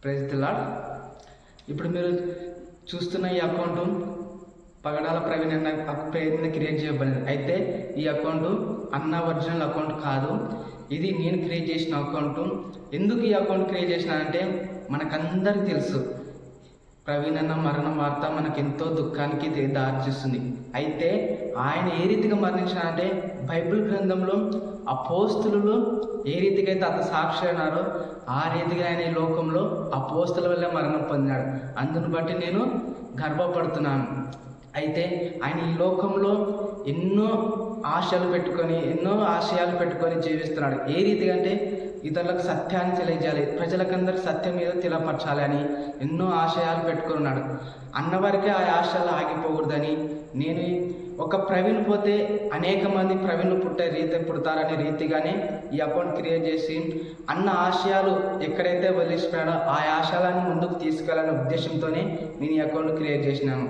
Praise the lord. ఇప్పుడు మీరు చూస్తున్న ఈ అకౌంట్ పగడాల ప్రవీణ్ అన్న పేరుని క్రియేట్ చేయబడింది. అయితే ఈ అకౌంట్ అన్న ఒరిజినల్ అకౌంట్ కాదు, ఇది నేను క్రియేట్ చేసిన అకౌంట్. ఎందుకు ఈ అకౌంట్ క్రియేట్ చేసినానంటే, మనకందరికి తెలుసు ప్రవీణ్ అన్న మరణం వార్త మనకెంతో దుఃఖానికి దారితీస్తుంది. అయితే ఆయన ఏ రీతిగా మరణించారంటే, బైబిల్ గ్రంథంలో అపోస్తులు ఏ రీతిగా అయితే అత సాక్షి అయినారో ఆ రీతిగా ఆయన ఈ లోకంలో అపోస్తుల వల్లే మరణం పొందినాడు. అందును బట్టి నేను గర్వపడుతున్నాను. అయితే ఆయన ఈ లోకంలో ఎన్నో ఆశయాలు పెట్టుకొని జీవిస్తున్నాడు. ఏ రీతిగా అంటే, ఇతరులకు సత్యాన్ని తెలియజేయాలి, ప్రజలకందరికి సత్యం మీద తెలియపరచాలి అని ఎన్నో ఆశయాలు పెట్టుకున్నాడు. అన్నవారికే ఆ ఆశయాలు ఆగిపోకూడదని, నేను ఒక ప్రవీణ్ పోతే అనేక మంది ప్రవీణ్లు పుడతారనే రీతిగానే ఈ అకౌంట్ క్రియేట్ చేసి, అన్న ఆశయాలు ఎక్కడైతే వదిలిసిపోయాడో ఆ ఆశయాలను ముందుకు తీసుకెళ్లాలనే ఉద్దేశంతోనే నేను ఈ అకౌంట్ క్రియేట్ చేసినాను.